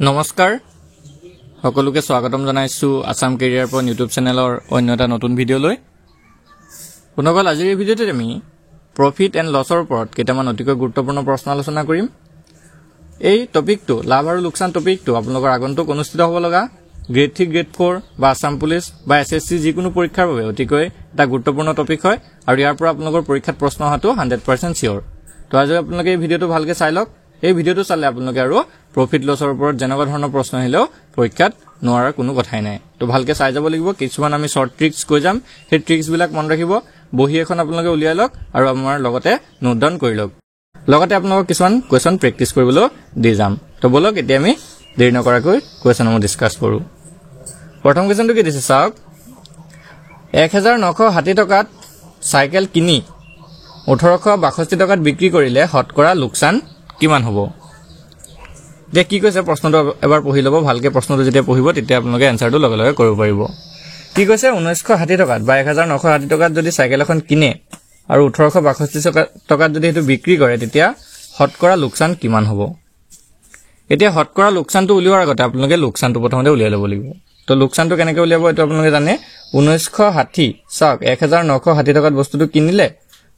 নমস্কাৰ সকলোকে স্বাগতম জনাইছো আসাম কেৰিয়াৰ পইণ্ট ইউটিউব চেনেলৰ অন্য এটা নতুন ভিডিঅ'লৈ পুনৰবাৰ আজিৰ এই ভিডিঅ'টোত আমি প্ৰফিট এণ্ড লছৰ ওপৰত কেইটামান অতিকৈ গুৰুত্বপূৰ্ণ প্ৰশ্ন আলোচনা কৰিম এই টপিকটো লাভ আৰু লোকচান টপিকটো আপোনালোকৰ আগন্তুক অনুষ্ঠিত হ'ব লগা গ্ৰেড 3 গ্ৰেড 4 বা আসাম পুলিচ বা এছএছসি যিকোনো পৰীক্ষাৰ বাবে অতিকৈ এটা গুৰুত্বপূৰ্ণ টপিক হয় আৰু ইয়াৰ পৰা আপোনালোকৰ পৰীক্ষাত প্ৰশ্ন অহাটো 100% চিয়ৰ তো আজি আপোনালোকে এই ভিডিঅ'টো ভালকৈ চাই লওক এই ভিডিঅ'টো চালে আপোনালোকে আৰু প্ৰফিট লছৰ ওপৰত যেনেকুৱা ধৰণৰ প্ৰশ্ন আহিলেও পৰীক্ষাত নোৱাৰাৰ কোনো কথাই নাই তো ভালকৈ চাই যাব লাগিব কিছুমান আমি শৰ্ট ট্ৰিক্স কৈ যাম সেই ট্ৰিক্সবিলাক মন ৰাখিব বহি এখন আপোনালোকে উলিয়াই লওক আৰু আমাৰ লগতে নোট ডাউন কৰি লওক লগতে আপোনালোকক কিছুমান কোৱেশ্যন প্ৰেক্টিছ কৰিবলৈ দি যাম তো বলক এতিয়া আমি দেৰি নকৰাকৈ কোৱেশ্যনসমূহ ডিছকাছ কৰোঁ প্ৰথম কোৱেশ্যনটো কি দিছে চাওক 1960 টকাত চাইকেল কিনি 1862 টকাত বিক্ৰী কৰিলে শতকৰা লোকচান কিমান হ'ব দে কি কৈছে প্ৰশ্নটো এবাৰ পঢ়ি ল'ব ভালকৈ প্ৰশ্নটো যেতিয়া পঢ়িব তেতিয়া আপোনালোকে এনসাৰটো লগে লগে কৰিব পাৰিব কি কৈছে 1960 টকাত বা 1960 টকাত যদি চাইকেল এখন কিনে আৰু 1862 টকাত যদি সেইটো বিক্ৰী কৰে তেতিয়া শতকৰা লোকচান কিমান হ'ব এতিয়া শতকৰা লোকচানটো উলিওৱাৰ আগতে আপোনালোকে লোকচানটো প্ৰথমতে উলিয়াই ল'ব লাগিব তো লোকচানটো কেনেকৈ উলিয়াব এইটো আপোনালোকে জানে 1960 চাওক 1960 টকাত বস্তুটো কিনিলে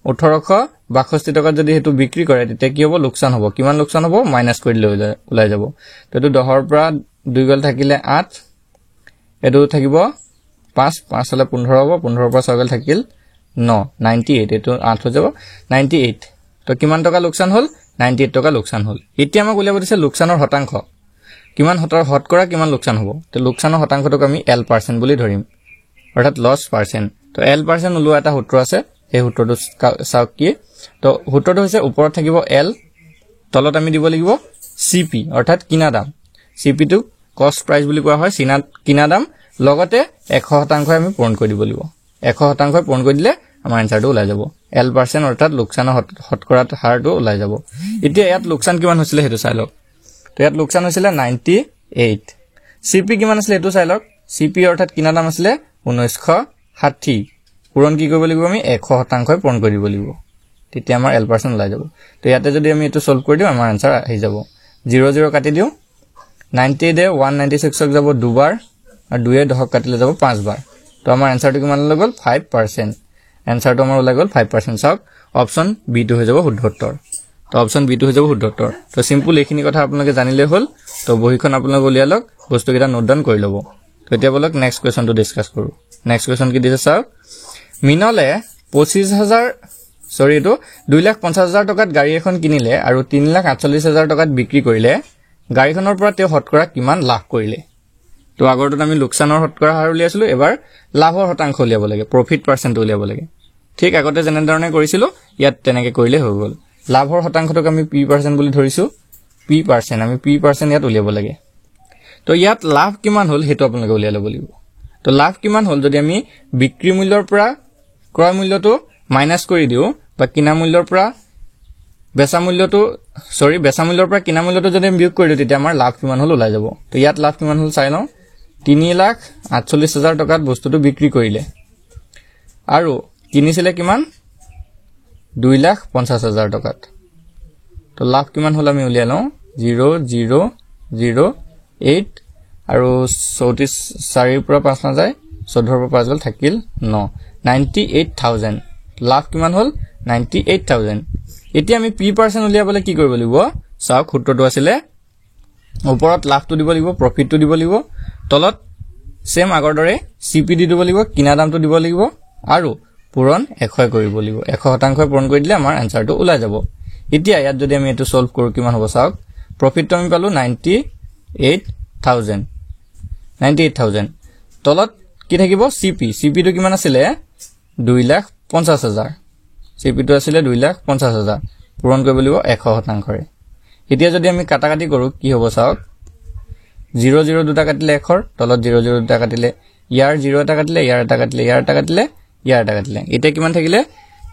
1862 টকাত যদি হেতু বিক্ৰী কৰে তেতিয়া কি হ'ব লোকচান হ'ব কিমান লোকচান হ'ব মাইনাস কৰি দিলে ওলাই যাব তো এটো 10 ৰ পৰা 2 গল থাকিলে 8 এটো থাকিব 5 5 হলে 15 হ'ব 15 ৰ পৰা 6 গল থাকিল 9 98 এটো 8 হৈ যাব 98 তো কিমান টকা লোকচান হ'ল 98 টকা লোকচান হ'ল এতিয়া আমাক উলিয়াব দিছে লোকচানৰ শতাংশ কিমান শতকৰা কিমান লোকচান হ'ব তো লোকচানৰ শতাংশটোক আমি L% বুলি ধৰিম অৰ্থাৎ লছ পাৰ্সেন্ট তো L% উলিওৱা এটা সূত্ৰ আছে এই সূত্ৰটো চাওক কি তো সূত্ৰটো হৈছে ওপৰত থাকিব L তলত আমি দিব লাগিব CP অৰ্থাৎ কিনা দাম CP টো কষ্ট প্ৰাইস বুলি কোৱা হয় কিনা দাম লগতে 100% আমি পূৰণ কৰি দিব লাগিব 100% পূৰণ কৰি দিলে আমাৰ আনসাৰটো ওলাই যাব L% অৰ্থাৎ লোকচানৰ শতকৰাৰ হাৰটো ওলাই যাব এতিয়া ইয়াত লোকচান কিমান হৈছিল হেতু চাই লওক তো ইয়াত লোকচান হৈছিল 98 CP কিমান আছিল হেতু চাই লওক CP অৰ্থাৎ কিনা দাম আছিল 1960 পূৰণ কি কৰিব লাগিব আমি 100% পূৰণ কৰি দিব লাগিব তেতিয়া আমাৰ L% ওলাই যাব তো ইয়াতে যদি আমি এটো সলভ কৰি দিও আমাৰ আনসাৰ আহি যাব 0 0 কাটি দিও 90 দে 196 ক যাব দুবাৰ আৰু 2 এ 10 কাটিলে যাব 5 বাৰ তো আমাৰ আনসাৰটো কিমান ওলাই গল 5% আনসাৰটো আমাৰ ওলাই গল 5% চাওক অপচন বি টো হৈ যাব শুদ্ধ উত্তৰ তো অপচন বি টো হৈ যাব শুদ্ধ উত্তৰ তো সিম্পল এইখিনি কথা আপোনালোকে জানিলে হ'ল তো বহিখন আপোনালোকে উলিয়াই লওক বস্তুকেইটা নোট ডাউন কৰি ল'ব তো এতিয়া বলক নেক্সট কোৱেশ্যনটো ডিসকাস কৰো নেক্সট কোৱেশ্যন কি দিছে চাওক মিনলে 2,50,000 টকাত গাড়ী এখন কিনিলে আৰু 3,48,000 টকাত বিক্ৰী কৰিলে গাড়ীখনৰ পৰা তেওঁ শতকৰা কিমান লাভ কৰিলে তো আগৰটো আমি লোকচানৰ শতকৰা হাৰ উলিয়াইছিলো এবাৰ লাভৰ শতাংশ উলিয়াব লাগে প্ৰফিট পাৰ্সেন্ট উলিয়াব লাগে ঠিক আগতে যেনে ধৰণে কৰিছিলো ইয়াত তেনেকৈ কৰিলে হৈ গল লাভৰ শতাংশটোক আমি P% বুলি ধৰিছো P% আমি P% ইয়াত উলিয়াব লাগে তো ইয়াত লাভ কিমান হ'ল হেতু আপোনালোকে উলিয়াই ল'ব লাগিব তো লাভ কিমান হ'ল যদি আমি বিক্ৰী মূল্যৰ পৰা ক্ৰয় মূল্যটো মাইনাস কৰি দিও বা কিনা মূল্যৰ পৰা বেচা মূল্যৰ পৰা কিনা মূল্যটো যদি আমি বিয়োগ কৰি দিও তেতিয়া আমাৰ লাভ কিমান হ'ল ওলাই যাব তো ইয়াত লাভ কিমান হ'ল চাই লওঁ 3,48,000 টকাত বস্তুটো বিক্ৰী কৰিলে আৰু কিনিছিলে কিমান 2,50,000 টকাত তো লাভ কিমান হ'ল আমি উলিয়াই লওঁ 0,008 আৰু 34 পৰা 5 না যায় 14 পৰা 5 গল থাকিল 9 98,000 লাভ কিমান হ'ল 98,000 এতিয়া আমি P% উলিয়াবলৈ কি কৰিব লাগিব চাওক সূত্ৰটো আছিল ওপৰত লাভটো দিব লাগিব প্ৰফিটটো দিব লাগিব তলত সেম আগৰ দৰে CP দি দিব লাগিব কিনা দামটো দিব লাগিব আৰু পূৰণ 100 কৰিব লাগিব 100% পূৰণ কৰি দিলে আমাৰ আনসাৰটো ওলাই যাব এতিয়া ইয়াত যদি আমি এটো সলভ কৰো কিমান হ'ব চাওক প্ৰফিটটো আমি পালো 98,000 তলত কি থাকিব CP টো কিমান আছিল 2,50,000 CP টো আছিল 2,50,000 পূৰণ কৰিব লাগিব 100% ৰে এতিয়া যদি আমি কাটাকাটি কৰো কি হ'ব চাওক 0 0 দুটা কাটিলে 100 তলত 0 0 দুটা কাটিলে ইয়াৰ 0 এটা কাটিলে ইয়াৰ এটা কাটিলে ইয়াৰ এটা কাটিলে ইয়াৰ এটা কাটিলে এটা কিমান থাকিলে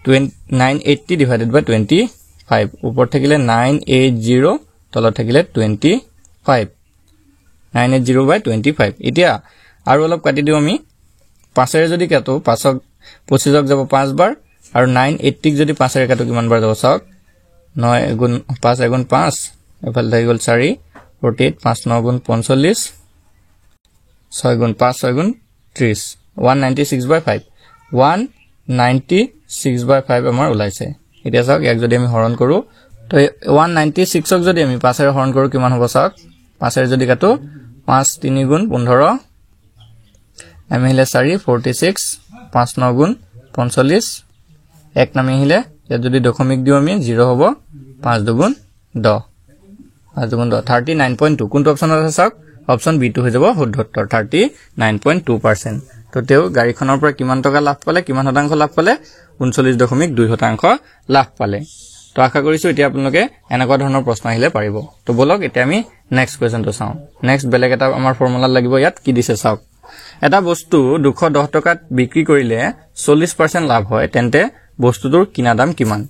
980 ডিভাইডেড বাই 25 ওপৰত থাকিলে 980 তলত থাকিলে 25 980 বাই 25 এতিয়া আৰু অলপ কাটি দিও আমি 5 এৰে যদি কাটো 5ক 25ক যাব 5 বাৰ আৰু 980 ক যদি 5 এৰে কাটো কিমান বাৰ যাব চাওক 9 * 5 * 5 এফালে থাকি গল 4 48 5 9 গুণ 45 6 গুণ 5 6 গুণ 30 196/5 196/5 আমাৰ ওলাইছে এতিয়া চাওক ইয়াক যদি আমি হৰণ কৰো তো 196 ক যদি আমি 5 এৰে হৰণ কৰো কিমান হ'ব চাওক 5 এৰে যদি কাটো 5 3 গুণ 15 আমি হিলে 4 46 5 9 গুণ 45 এক নামি হিলে ইয়াত যদি দশমিক দিও আমি 0 হ'ব 5 দুগুণ 10 5 দুগুণ 10 39.2 কোনটো অপচন আছে চাওক অপচন বি টু হৈ যাব শুদ্ধ উত্তৰ 39.2% তো তেও গাড়ীখনৰ পৰা কিমান টকা লাভ পালে কিমান শতাংশ লাভ পালে 39.2% লাভ পালে তো আশা কৰিছো এতিয়া আপোনালোকে এনেকুৱা ধৰণৰ প্ৰশ্ন আহিলে পাৰিব তো বলক এতিয়া আমি নেক্সট কোৱেশ্চনটো চাওঁ নেক্সট বেলেগ এটা আমাৰ ফৰ্মুলা লাগিব ইয়াত কি দিছে চাওক এটা বস্তু 210 টকাত বিক্ৰী কৰিলে 40% লাভ হয় তেন্তে বস্তুটোৰ কিনা দাম কিমান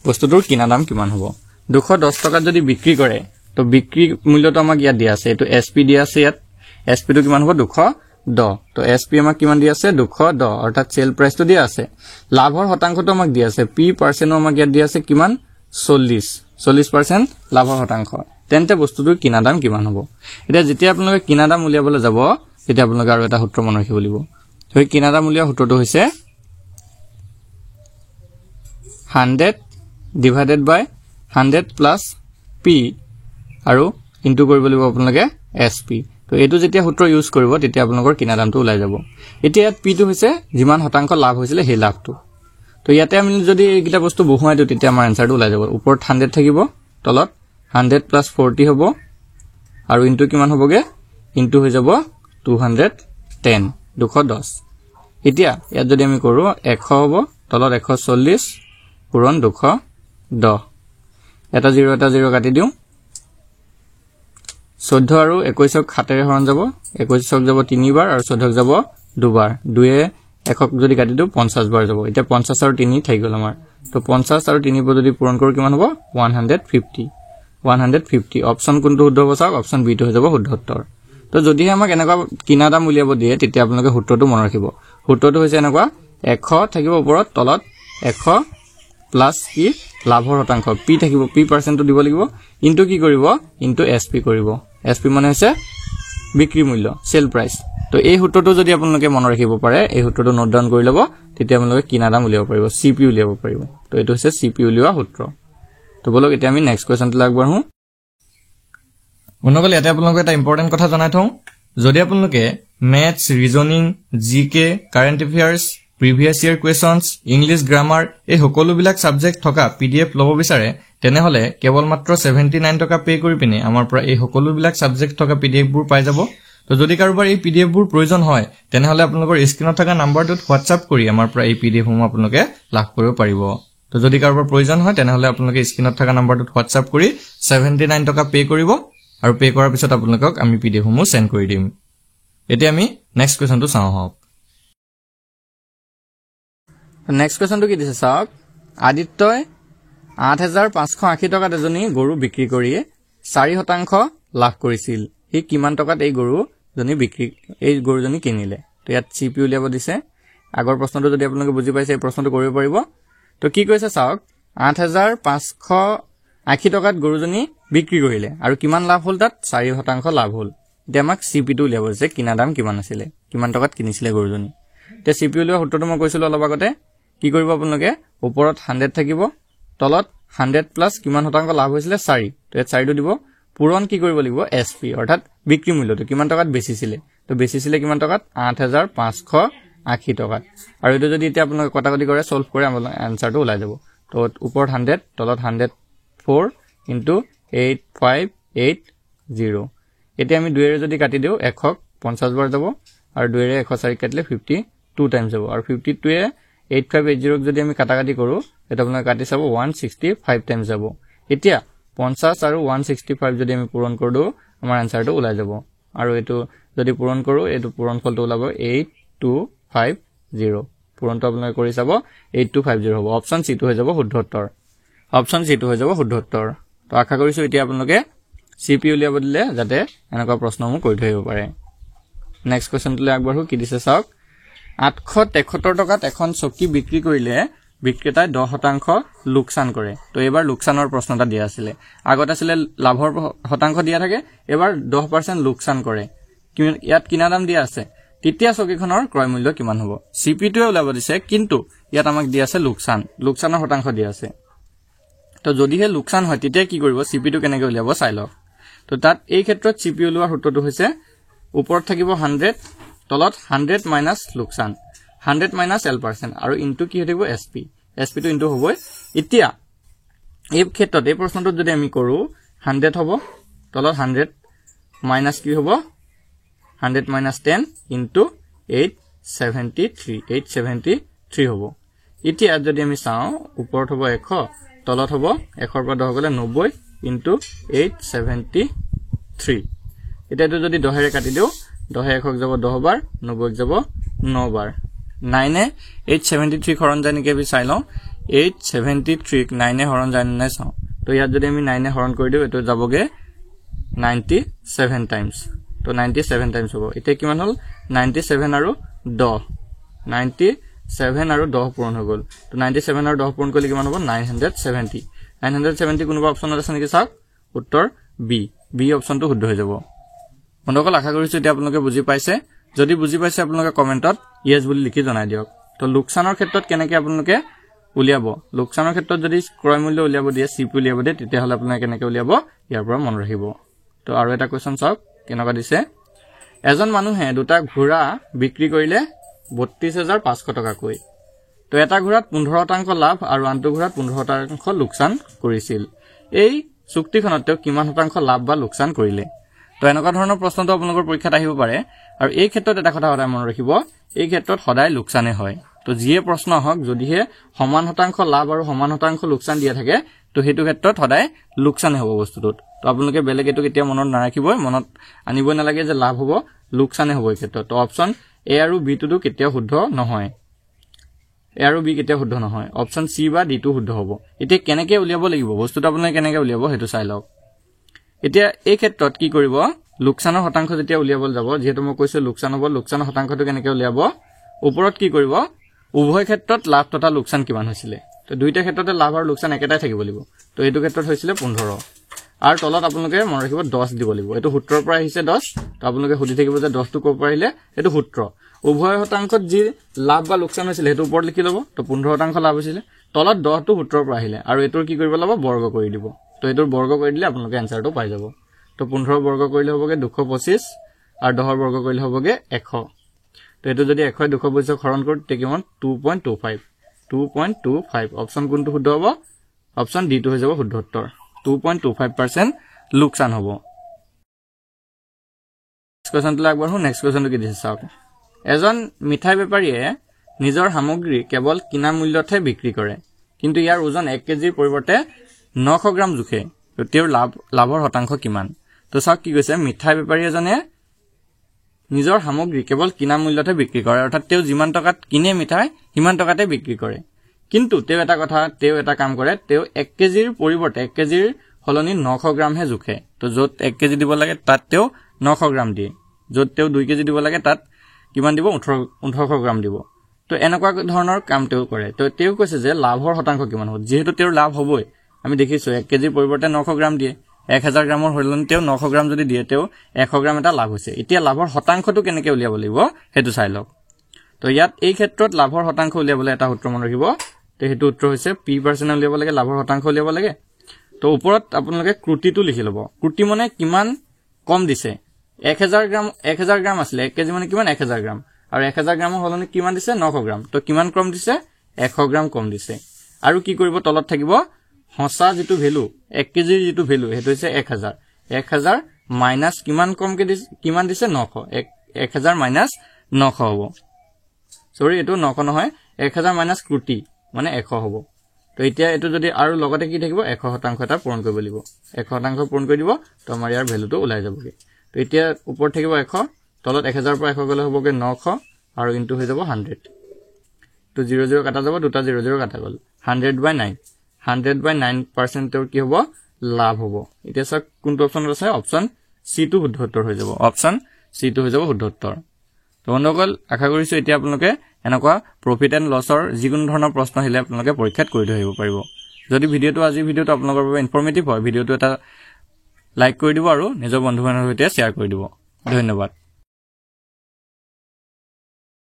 বস্তুটোৰ কিনা দাম কিমান হ'ব 210 টকাত যদি বিক্ৰী কৰে তো বিক্ৰী মূল্যটো আমাক ইয়াত দিয়া আছে এটো এসপি দিয়া আছে ইয়াত এসপি টো কিমান হ'ব 210 তো এসপি আমাক কিমান দিয়া আছে 210 অৰ্থাৎ সেল প্ৰাইসটো দিয়া আছে লাভৰ শতাংশটো আমাক দিয়া আছে পি পাৰ্চেন্ট আমাক ইয়াত দিয়া আছে কিমান 40% লাভৰ শতাংশ তেন্তে বস্তুটোৰ কিনা দাম কিমান হ'ব এটা যেতিয়া আপোনালোকে কিনা দাম উলিয়াবলৈ যাব তেতিয়া আপোনালোকে আৰু এটা সূত্ৰ মনত ৰাখিব লাগিব তো কিনা দাম উলিওৱা সূত্ৰটো হৈছে 100 divided by 100 plus p আৰু ইনটু কৰিব লাগিব আপোনালোকে sp তো এটো যেতিয়া সূত্ৰ ইউজ কৰিব তেতিয়া আপোনালোকৰ কিনা দামটো ওলাই যাব এতিয়া ইয়াত p টো হৈছে যিমান শতাংশ লাভ হৈছিল সেই লাভটো তো ইয়াতে আমি যদি এইকিটা বস্তু বহুৱাই দিও তেতিয়া আমাৰ আনসাৰটো ওলাই যাব ওপৰত 100 থাকিব তলত 100 plus 40 হ'ব আৰু ইনটু কিমান হ'বগে ইনটু হৈ যাব 210 এতিয়া ইয়াত যদি আমি কৰো 100 হ'ব তলত 140 পূৰণ 210 এটা 0 কাটি দিও 14 আৰু 21 ক 7 ৰে হৰণ যাব 21 ক যাব 3 বাৰ আৰু 14 ক যাব 2 বাৰ 2 এ 1 ক যদি কাটি দিও 50 বাৰ যাব এতিয়া 50 আৰু 3 থাকি গল আমাৰ তো 50 আৰু 3 যদি পূৰণ কৰো কিমান হ'ব 150 অপচন কোনটো শুদ্ধ হ'ব চাওক অপচন বি টো হৈ যাব শুদ্ধ উত্তৰ তো যদি আমাক এনেকুৱা কিনা দাম উলিয়াব দিয়ে তেতিয়া আপোনালোকে সূত্ৰটো মনত ৰাখিব সূত্ৰটো হৈছে এনেকুৱা 100 থাকিব ওপৰত তলত 100 প্লাস কি লাভৰ শতাংশ পি থাকিব পি পাৰ্চেন্টটো দিব লাগিব ইনটু কি কৰিব ইনটু এসপি কৰিব এসপি মানে হৈছে বিক্ৰী মূল্য সেল প্ৰাইস তো এই সূত্ৰটো যদি আপোনালোকে মনত ৰাখিব পাৰে এই সূত্ৰটো নোট ডাউন কৰি লব তেতিয়া আপোনালোকে কিনা দাম উলিয়াব পাৰিব সিপি উলিয়াব পাৰিব তো এটো হৈছে সিপি উলিওৱা সূত্ৰ তো বলক এতিয়া আমি নেক্সট কোৱেশ্চনটো আগবঢ়ো অনুকল ইয়াতে আপোনালোকে এটা ইম্পৰ্টেন্ট কথা জনাই থওঁ যদি আপোনালোকে ম্যাথছ ৰিজনিং জিকে কাৰেন্ট এফেয়াৰ্স প্ৰিভিয়াস ইয়াৰ কোৱেশ্চনছ ইংলিশ গ্ৰামাৰ এই সকলো বিলাক সাবজেক্ট থকা পিডিএফ লব বিচাৰে তেনেহলে কেৱল মাত্ৰ 79 টকা পে কৰি পিনে আমাৰ পৰা এই সকলো বিলাক সাবজেক্ট থকা পিডিএফ বোৰ পাই যাব তো যদি কাৰোবাৰ এই পিডিএফ বোৰ প্ৰয়োজন হয় তেনেহলে আপোনালোকৰ স্ক্ৰিনত থকা নাম্বাৰটোত WhatsApp কৰি আমাৰ পৰা এই পিডিএফ সমূহ আপোনালোকে লাভ কৰিব পাৰিব তো যদি কাৰোবাৰ প্ৰয়োজন হয় তেনেহলে আপোনালোকে স্ক্ৰিনত থকা নাম্বাৰটোত WhatsApp কৰি 79 টকা পে কৰিব আৰু পে কৰাৰ পিছত আপোনালোকক আমি পিডিএফ সমূহ সেন্ড কৰি দিম এতিয়া আমি নেক্সট কোৱেশ্চনটো চাওঁ হওক নেক্সট কোৱেশ্চনটো কি দিছে চাওক আদিত্যই 8580 টকাত এজনী গৰু বিক্ৰী কৰি 4% লাভ কৰিছিল হি কিমান টকাত এই গৰুজনী কিনিলে তো ইয়াত সিপি উলিয়াব দিছে আগৰ প্ৰশ্নটো যদি আপোনালোকে বুজি পাইছে এই প্ৰশ্নটো কৰিব পাৰিব তো কি কৈছে চাওক 8580 টকাত গৰুজনী বিক্ৰী কৰিলে আৰু কিমান লাভ হ'ল তাত 4% লাভ হ'ল এতিয়া আমাক সিপি টো উলিয়াব দিছে কিনা দাম কিমান আছিল কিমান টকাত কিনিছিলে গৰুজনী তে সিপি উলিওৱা সূত্ৰটো মই কৈছিলো অলপ আগতে কি কৰিব আপোনালোকে ওপৰত 100 থাকিব তলত 100 প্লাস কিমান শতাংশ লাভ হৈছিল 4 তো এই 4 টো দিব পূৰণ কি কৰিব লাগিব এসপি অৰ্থাৎ বিক্ৰী মূল্যটো কিমান টকাত বেচিছিলে তো বেচিছিলে কিমান টকাত 8580 টকাত আৰু এটো যদি এতিয়া আপোনালোকে কটাকটি কৰে সলভ কৰে আমাৰ আনসাৰটো ওলাই যাব তো ওপৰত 100 তলত 104 ইনটু 8580 এতিয়া আমি 2 এৰে যদি কাটি দিও 100 50 বাৰ যাব আৰু 2 এৰে 104 কাটিলে 52 টাইমছ যাব আৰু 52 এ 8580 যদি আমি কাটাকাটি কৰো এটা আপোনালোকে কাটি চাব 165 টাইমছ যাব এতিয়া 50 আৰু 165 যদি আমি পূৰণ কৰো আমাৰ আনসাৰটো ওলাই যাব আৰু এটো যদি পূৰণ কৰো এটো পূৰণ ফলটো ওলাব 8250 পূৰণটো আপোনালোকে কৰি চাব 8250 হ'ব অপচন সি টো হৈ যাব শুদ্ধ উত্তৰ অপচন সি টো হৈ যাব শুদ্ধ উত্তৰ তো আশা কৰিছো এতিয়া আপোনালোকে সিপি উলিয়াব দিলে যাতে এনেকুৱা প্ৰশ্নসমূহ কৰি থৈব পাৰে নেক্সট কোৱেশ্চনটো আগবঢ়ো কি দিছে চাওক 873 টকাত এখন চকী বিক্ৰী কৰিলে বিক্ৰেতাই 10% লোকচান কৰে তো এবাৰ লোকচানৰ প্ৰশ্ন এটা দিয়া আছিল আগত আছিল লাভৰ শতাংশ দিয়া থাকে এবাৰ 10% লোকচান কৰে ইয়াত কিনা দাম দিয়া আছে তৃতীয় চকীখনৰ ক্ৰয় মূল্য কিমান হ'ব সিপিটোৱে ওলাব দিছে কিন্তু ইয়াত আমাক দিয়া আছে লোকচানৰ শতাংশ দিয়া আছে তো যদিহে লোকচান হয় তেতিয়া কি কৰিব সিপিটো কেনেকৈ উলিয়াব চাই লওক তো তাত এই ক্ষেত্ৰত সিপি উলিওৱাৰ সূত্ৰটো হৈছে ওপৰত থাকিব 100 তলত 100 মাইনাস লোকচান 100 মাইনাস L% আৰু ইনটু কি হৈ থাকিব SP টো ইনটু হ'বই এতিয়া এই ক্ষেত্ৰত এই প্ৰশ্নটো যদি আমি কৰো 100 হ'ব তলত 100 মাইনাস কি হ'ব 100 minus 10 into 873 হ'ব এতিয়া যদি আমি চাও ওপৰত হ'ব 100 তলত হ'ব 100 পৰা 10 গলে 90 into 873 এটাটো যদি 10 ৰে কাটি দিও 10 1 যাব 10 বাৰ 90 যাব 9 বাৰ 9 এ 873 হৰণ যায় নেকি আমি চাই লওঁ 873 9 এ হৰণ যায় নাই চাও তো ইয়াত যদি আমি 9 এ হৰণ কৰি দিও এটো যাবগে 97 টাইমছ তো 97 টাইমছ হ'ব এতিয়া কিমান হল 97 আৰু 10 97 আৰু 10 পূৰণ হৈ গল তো 97 আৰু 10 পূৰণ কৰিলে কিমান হ'ব 970 কোনোবা অপচনত আছে নেকি চাওক উত্তৰ বি অপচনটো শুদ্ধ হৈ যাব বন্ধুসকল আশা কৰিছো এতিয়া আপোনালোকে বুজি পাইছে যদি বুজি পাইছে আপোনালোকে কমেন্টত ইয়েস বুলি লিখি জনাই দিয়ক তো লোকচানৰ ক্ষেত্ৰত কেনেকৈ আপোনালোকে উলিয়াব লোকচানৰ ক্ষেত্ৰত যদি ক্ৰয় মূল্য উলিয়াব দিয়ে সিপি উলিয়াব দিয়ে তেতিয়া হলে আপোনালোকে কেনেকৈ উলিয়াব ইয়াৰ পৰা মন ৰাখিব তো আৰু এটা কোৱেশ্চন চাওক কেনেকুৱা দিছে এজন মানুহে দুটা ঘোঁৰা বিক্ৰী কৰিলে 32500 টকা কৈ তো এটা ঘোঁৰাত 15% লাভ আৰু আনটো ঘোঁৰাত 15% লোকচান কৰিছিল এই চুক্তিখনত তেওঁ কিমান শতাংশ লাভ বা লোকচান কৰিলে তো এনেকুৱা ধৰণৰ প্ৰশ্নটো আপোনালোকৰ পৰীক্ষাত আহিব পাৰে আৰু এই ক্ষেত্ৰত এটা কথা সদায় মনত ৰাখিব এই ক্ষেত্ৰত সদায় লোকচানে হয় তো যিয়ে প্ৰশ্ন হওক যদিহে সমান শতাংশ লাভ আৰু সমান শতাংশ লোকচান দিয়া থাকে তো হেতু ক্ষেত্ৰত সদায় লোকচানে হ'ব বস্তুটোত তো আপোনালোকে বেলেগ এটো কেতিয়া মনত নাৰাখিবই মনত আনিবই নালাগে যে লাভ হ'ব লোকচানে হ'ব এই ক্ষেত্ৰত তো অপচন এ আৰু বি টো কেতিয়া শুদ্ধ নহয় এ আৰু বি কেতিয়া শুদ্ধ নহয় অপচন সি বা ডি টো শুদ্ধ হ'ব এতিয়া কেনেকৈ উলিয়াব লাগিব বস্তুটো আপোনালোকে কেনেকৈ উলিয়াব হেতু চাই লওক এতিয়া এই ক্ষেত্ৰত কি কৰিব লোকচানৰ শতাংশ যেতিয়া উলিয়াবলৈ যাব যেহেতু মই কৈছো লোকচান হ'ব লোকচানৰ শতাংশটো কেনেকৈ উলিয়াব ওপৰত কি কৰিব উভয় ক্ষেত্ৰত লাভ তথা লোকচান কিমান হৈছিল তো দুইটা ক্ষেত্ৰতে লাভ আৰু লোকচান একেটাই থাকিব লাগিব তো এইটো ক্ষেত্ৰত হৈছিল 15 আৰু তলত আপোনালোকে মন ৰাখিব 10 দিব লাগিব এটো সূত্ৰৰ পৰা আহিছে 10 তো আপোনালোকে সুধি থাকিব যে 10 টো ক'ৰ পৰা আহিলে এটো সূত্ৰ উভয় শতাংশত যি লাভ বা লোকচান হৈছিল হেতু ওপৰত লিখি লব তো 15% লাভ হৈছিল তলত 10 টো সূত্ৰৰ পৰা আহিলে আৰু এটোৰ কি কৰিব লাগিব বৰ্গ কৰি দিব তো এটোৰ বৰ্গ কৰি দিলে আপোনালোকে আনসাৰটো পাই যাব তো 15 বৰ্গ কৰিলে হ'বগে 225 আৰু 10 বৰ্গ কৰিলে হ'বগে 100 তো এটো যদি 100 225 হৰণ কৰো তে কিমান 2.25 অপচন কোনটো শুদ্ধ হ'ব অপচন ডি টো হৈ যাব শুদ্ধ উত্তৰ 2.25% লোকচান হ'ব কোৱেশ্চনটো আগবাঢ়ো নেক্সট কোৱেশ্চনটো কি দিছে চাওক এজন মিঠাই বেপাৰীয়ে নিজৰ সামগ্ৰী কেৱল কিনা মূল্যতহে বিক্ৰী কৰে কিন্তু ইয়াৰ ওজন 1 কেজিৰ পৰিৱৰ্তে 900 গ্ৰাম জুখে তো তেওঁৰ লাভৰ শতাংশ কিমান তো চাওক কি কৈছে মিঠাই বেপাৰী এজনে নিজৰ সামগ্ৰী কেৱল কিনা মূল্যতহে বিক্ৰী কৰে অৰ্থাৎ তেওঁ যিমান টকাত কিনে মিঠাই সিমান টকাতে বিক্ৰী কৰে কিন্তু তেওঁ এটা কাম কৰে তেওঁ 1 কেজিৰ পৰিৱৰ্তে 1 কেজিৰ হলনি 900 গ্ৰাম হে জুখে তো যত 1 কেজি দিব লাগে তাত তেওঁ 900 গ্ৰাম দিয়ে যত তেওঁ 2 কেজি দিব লাগে তাত কিমান দিব 1800 গ্ৰাম দিব তো এনেকুৱা ধৰণৰ কাম তেওঁ কৰে তো তেওঁ কৈছে যে লাভৰ শতাংশ কিমান হ'ব যেহেতু তেওঁৰ লাভ হ'বই আমি দেখিছো 1 কেজিৰ পৰিৱৰ্তে 900 গ্ৰাম দিয়ে 1000 গ্ৰামৰ হলনি তেওঁ 900 গ্ৰাম যদি দিয়ে তেওঁ 100 গ্ৰাম এটা লাভ হৈছে এতিয়া লাভৰ শতাংশটো কেনেকৈ উলিয়াব লাগিব হেতু চাই লওক তো ইয়াত এই ক্ষেত্ৰত লাভৰ শতাংশ উলিয়াবলৈ এটা সূত্ৰ মনত ৰাখিব তো হেতু উত্তৰ হৈছে p% উলিয়াব লাগে লাভৰ শতাংশ উলিয়াব লাগে তো ওপৰত আপোনালোকে ক্ৰুটিটো লিখি ল'ব ক্ৰুটি মানে কিমান কম দিছে 1000 গ্ৰাম আছিল 1 কেজি মানে কিমান 1000 গ্ৰাম আৰু 1000 গ্ৰামৰ হলনি কিমান দিছে 900 গ্ৰাম তো কিমান কম দিছে 100 গ্ৰাম কম দিছে আৰু কি কৰিব তলত থাকিব হসা যেটো ভ্যালু 1 কেজিৰ যেটো ভ্যালু হেতু হৈছে 1000 মাইনাস কিমান কমকে কিমান দিছে 900 1000 মাইনাস 900 হ'ব সৰি এটো 900 নহয় 1000 মাইনাস ক্ৰুটি মানে 100 হ'ব তো এতিয়া এটো যদি আৰু লগতে কি থাকিব 100% এটা পূৰণ কৰিব লাগিব 100% পূৰণ কৰি দিব তো আমাৰ ইয়াৰ ভ্যালুটো ওলাই যাবগে তো এতিয়া ওপৰত থাকিব 100 তলত 1000 পৰা 100 গলে হ'বগে 900 আৰু ইনটু হৈ যাব 100 তো 00 কাটা যাব দুটা 00 কাটা গল 100/9 100/9% তেওঁৰ কি হ'ব লাভ হ'ব এতিয়া সক কোনটো অপচন আছে অপচন সি টো শুদ্ধ উত্তৰ হৈ যাব অপচন সি টো হৈ যাব শুদ্ধ উত্তৰ তো তো বন্ধুসকল আশা কৰিছোঁ এতিয়া আপোনালোকে এনেকুৱা প্ৰফিট এণ্ড লছৰ যিকোনো ধৰণৰ প্ৰশ্ন আহিলে আপোনালোকে পৰীক্ষাত কৰি থৈ আহিব পাৰিব যদি আজিৰ ভিডিঅ'টো আপোনালোকৰ বাবে ইনফৰ্মেটিভ হয় ভিডিঅ'টো এটা লাইক কৰি দিব আৰু নিজৰ বন্ধু বান্ধৱীৰ সৈতে শ্বেয়াৰ কৰি দিব ধন্যবাদ